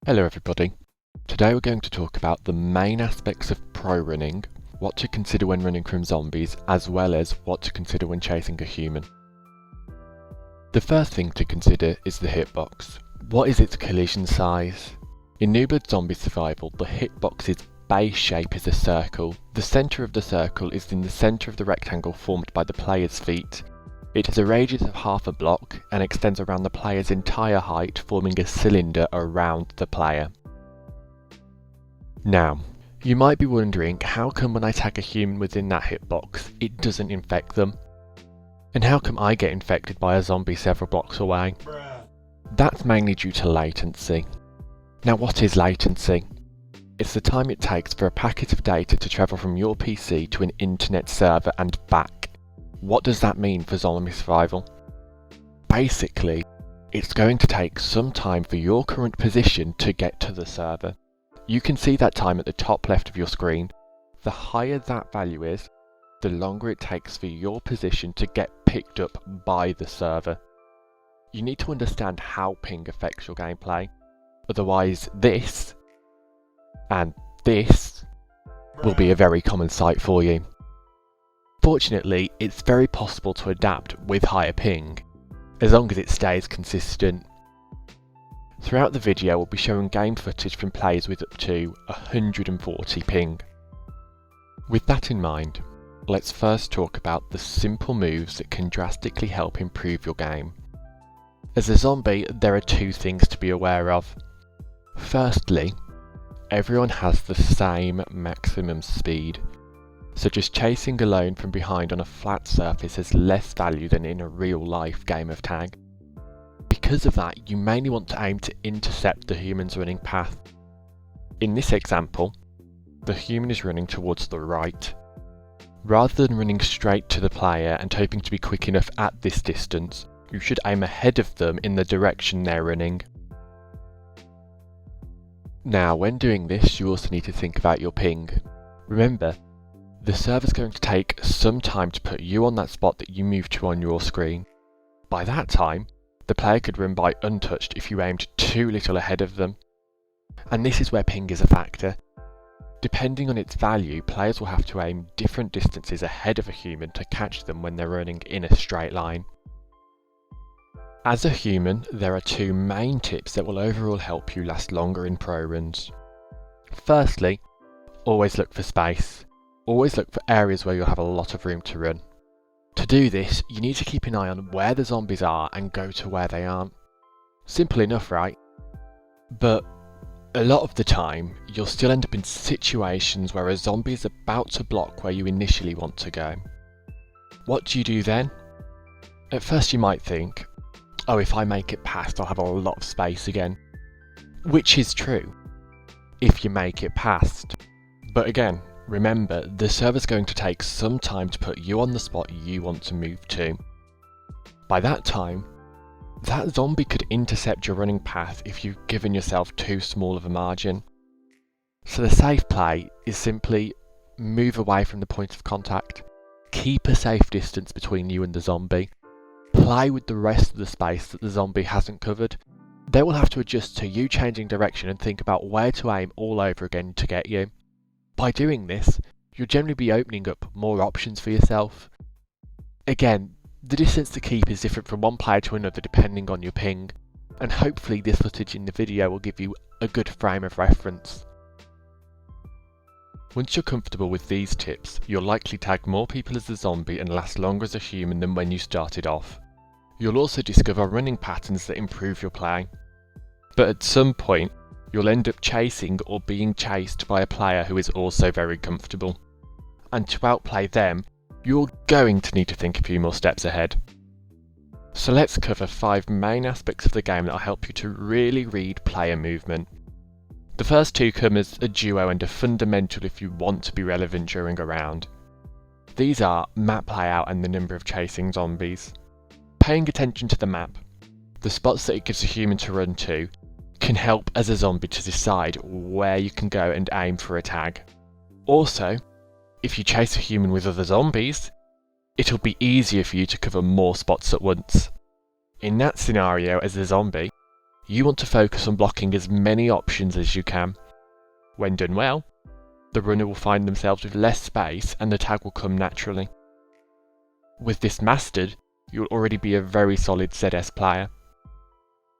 Hello everybody. Today we're going to talk about the main aspects of pro-running, what to consider when running from zombies, as well as what to consider when chasing a human. The first thing to consider is the hitbox. What is its collision size? In New Blood Zombie Survival, the hitbox's base shape is a circle. The centre of the circle is in the centre of the rectangle formed by the player's feet. It has a radius of half a block and extends around the player's entire height, forming a cylinder around the player. Now, you might be wondering, how come when I tag a human within that hitbox, it doesn't infect them? And how come I get infected by a zombie several blocks away? That's mainly due to latency. Now, what is latency? It's the time it takes for a packet of data to travel from your PC to an internet server and back. What does that mean for zombie survival? Basically, it's going to take some time for your current position to get to the server. You can see that time at the top left of your screen. The higher that value is, the longer it takes for your position to get picked up by the server. You need to understand how ping affects your gameplay, otherwise this and this will be a very common sight for you. Fortunately, it's very possible to adapt with higher ping, as long as it stays consistent. Throughout the video, we'll be showing game footage from players with up to 140 ping. With that in mind, let's first talk about the simple moves that can drastically help improve your game. As a zombie, there are two things to be aware of. Firstly, everyone has the same maximum speed. So just chasing alone from behind on a flat surface has less value than in a real life game of tag. Because of that, you mainly want to aim to intercept the human's running path. In this example, the human is running towards the right. Rather than running straight to the player and hoping to be quick enough at this distance, you should aim ahead of them in the direction they're running. Now, when doing this, you also need to think about your ping. Remember, the server's going to take some time to put you on that spot that you move to on your screen. By that time, the player could run by untouched if you aimed too little ahead of them. And this is where ping is a factor. Depending on its value, players will have to aim different distances ahead of a human to catch them when they're running in a straight line. As a human, there are two main tips that will overall help you last longer in pro runs. Firstly, always look for space. Always look for areas where you'll have a lot of room to run. To do this, you need to keep an eye on where the zombies are and go to where they aren't. Simple enough, right? But a lot of the time, you'll still end up in situations where a zombie is about to block where you initially want to go. What do you do then? At first you might think, oh, if I make it past, I'll have a lot of space again. Which is true, if you make it past. But again, remember, the server's going to take some time to put you on the spot you want to move to. By that time, that zombie could intercept your running path if you've given yourself too small of a margin. So the safe play is simply move away from the point of contact. Keep a safe distance between you and the zombie. Play with the rest of the space that the zombie hasn't covered. They will have to adjust to you changing direction and think about where to aim all over again to get you. By doing this, you'll generally be opening up more options for yourself. Again, the distance to keep is different from one player to another depending on your ping, and hopefully this footage in the video will give you a good frame of reference. Once you're comfortable with these tips, you'll likely tag more people as a zombie and last longer as a human than when you started off. You'll also discover running patterns that improve your play. But at some point, you'll end up chasing or being chased by a player who is also very comfortable. And to outplay them, you're going to need to think a few more steps ahead. So let's cover 5 main aspects of the game that will help you to really read player movement. The first two come as a duo and are fundamental if you want to be relevant during a round. These are map layout and the number of chasing zombies. Paying attention to the map, the spots that it gives a human to run to, can help as a zombie to decide where you can go and aim for a tag. Also, if you chase a human with other zombies, it'll be easier for you to cover more spots at once. In that scenario, as a zombie, you want to focus on blocking as many options as you can. When done well, the runner will find themselves with less space and the tag will come naturally. With this mastered, you'll already be a very solid ZS player.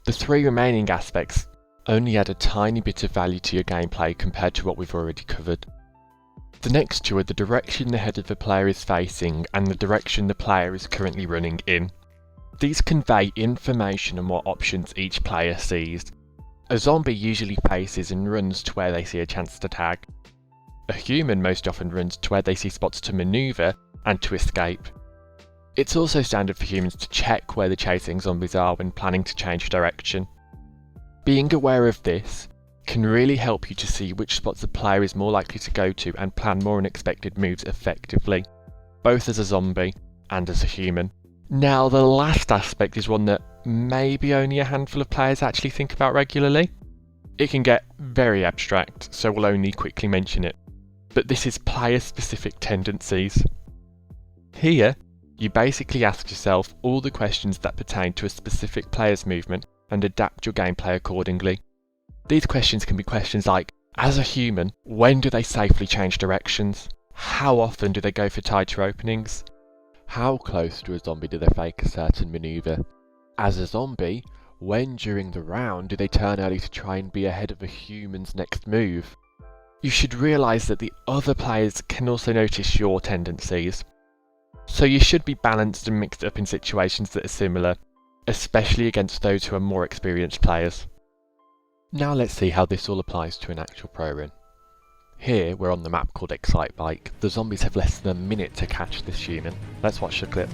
The three remaining aspects only add a tiny bit of value to your gameplay compared to what we've already covered. The next two are the direction the head of the player is facing and the direction the player is currently running in. These convey information on what options each player sees. A zombie usually faces and runs to where they see a chance to tag. A human most often runs to where they see spots to manoeuvre and to escape. It's also standard for humans to check where the chasing zombies are when planning to change direction. Being aware of this can really help you to see which spots the player is more likely to go to and plan more unexpected moves effectively, both as a zombie and as a human. Now, the last aspect is one that maybe only a handful of players actually think about regularly. It can get very abstract, so we'll only quickly mention it, but this is player-specific tendencies. Here, you basically ask yourself all the questions that pertain to a specific player's movement and adapt your gameplay accordingly. These questions can be questions like, as a human, when do they safely change directions? How often do they go for tighter openings? How close to a zombie do they fake a certain manoeuvre? As a zombie, when during the round do they turn early to try and be ahead of a human's next move? You should realise that the other players can also notice your tendencies. So you should be balanced and mixed up in situations that are similar, especially against those who are more experienced players. Now let's see how this all applies to an actual pro run. Here we're on the map called Excitebike. The zombies have less than a minute to catch this human. Let's watch the clip.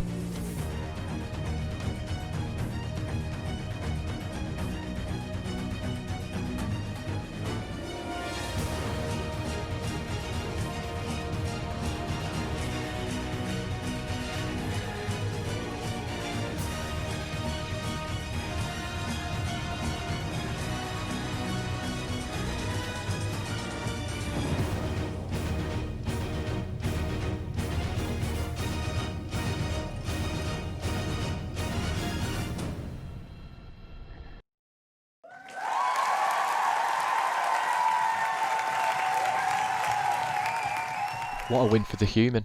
What a win for the human.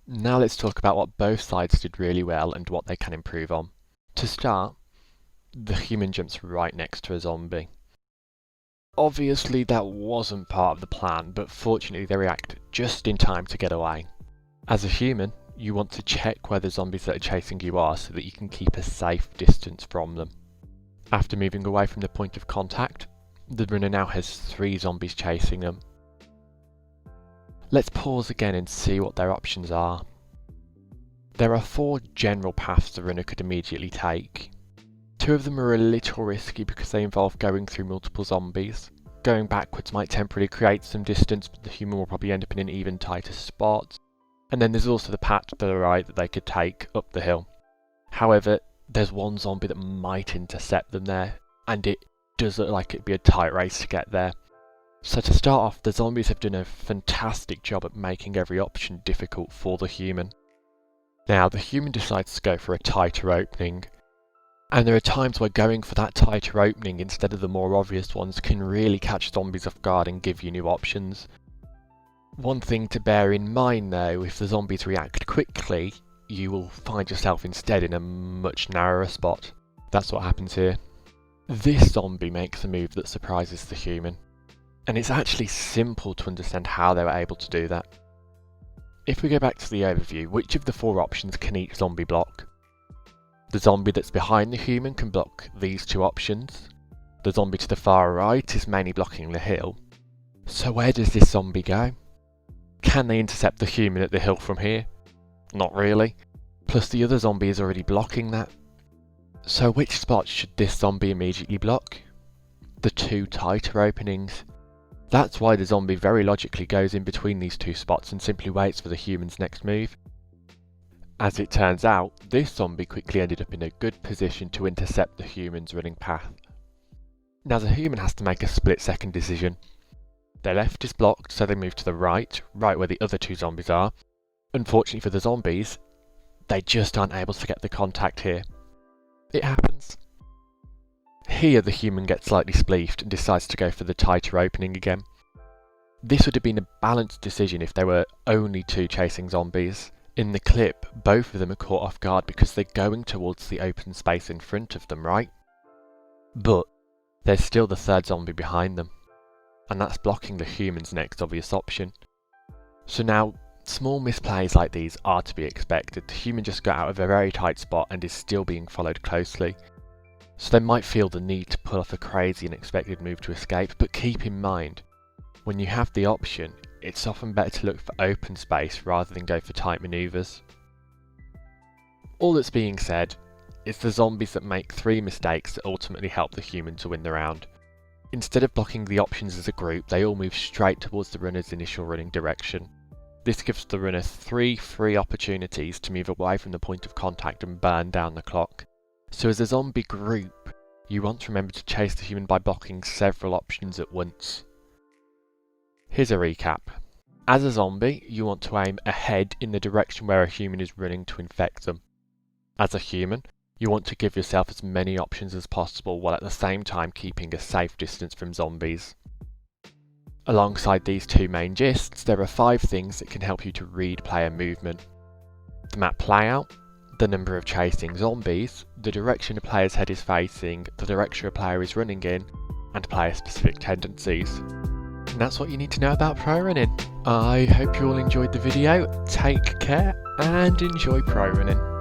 Now let's talk about what both sides did really well and what they can improve on. To start, the human jumps right next to a zombie. Obviously that wasn't part of the plan, but fortunately they react just in time to get away. As a human, you want to check where the zombies that are chasing you are so that you can keep a safe distance from them. After moving away from the point of contact, the runner now has 3 zombies chasing them. Let's pause again and see what their options are. There are 4 general paths the runner could immediately take. 2 of them are a little risky because they involve going through multiple zombies. Going backwards might temporarily create some distance, but the human will probably end up in an even tighter spot. And then there's also the path to the right that they could take up the hill. However, there's one zombie that might intercept them there, and it does look like it'd be a tight race to get there. So to start off, the zombies have done a fantastic job at making every option difficult for the human. Now, the human decides to go for a tighter opening, and there are times where going for that tighter opening instead of the more obvious ones can really catch zombies off guard and give you new options. One thing to bear in mind though, if the zombies react quickly, you will find yourself instead in a much narrower spot. That's what happens here. This zombie makes a move that surprises the human. And it's actually simple to understand how they were able to do that. If we go back to the overview, which of the 4 options can each zombie block? The zombie that's behind the human can block these 2 options. The zombie to the far right is mainly blocking the hill. So where does this zombie go? Can they intercept the human at the hill from here? Not really. Plus the other zombie is already blocking that. So which spot should this zombie immediately block? The 2 tighter openings. That's why the zombie very logically goes in between these 2 spots and simply waits for the human's next move. As it turns out, this zombie quickly ended up in a good position to intercept the human's running path. Now the human has to make a split-second decision. Their left is blocked, so they move to the right where the other 2 zombies are. Unfortunately for the zombies, they just aren't able to get the contact here. It happens. Here the human gets slightly spleefed and decides to go for the tighter opening again. This would have been a balanced decision if there were only two chasing zombies. In the clip, both of them are caught off guard because they're going towards the open space in front of them, right? But there's still the third zombie behind them, and that's blocking the human's next obvious option. So now, small misplays like these are to be expected. The human just got out of a very tight spot and is still being followed closely. So they might feel the need to pull off a crazy unexpected move to escape, but keep in mind, when you have the option, it's often better to look for open space rather than go for tight manoeuvres. All that's being said is the zombies that make 3 mistakes that ultimately help the human to win the round. Instead of blocking the options as a group, they all move straight towards the runner's initial running direction. This gives the runner 3 free opportunities to move away from the point of contact and burn down the clock. So as a zombie group, you want to remember to chase the human by blocking several options at once. Here's a recap. As a zombie, you want to aim ahead in the direction where a human is running to infect them. As a human, you want to give yourself as many options as possible while at the same time keeping a safe distance from zombies. Alongside these 2 main gists, there are 5 things that can help you to read player movement. The map layout, the number of chasing zombies, the direction a player's head is facing, the direction a player is running in, and player-specific tendencies. And that's what you need to know about Prorunning. I hope you all enjoyed the video, take care, and enjoy Prorunning.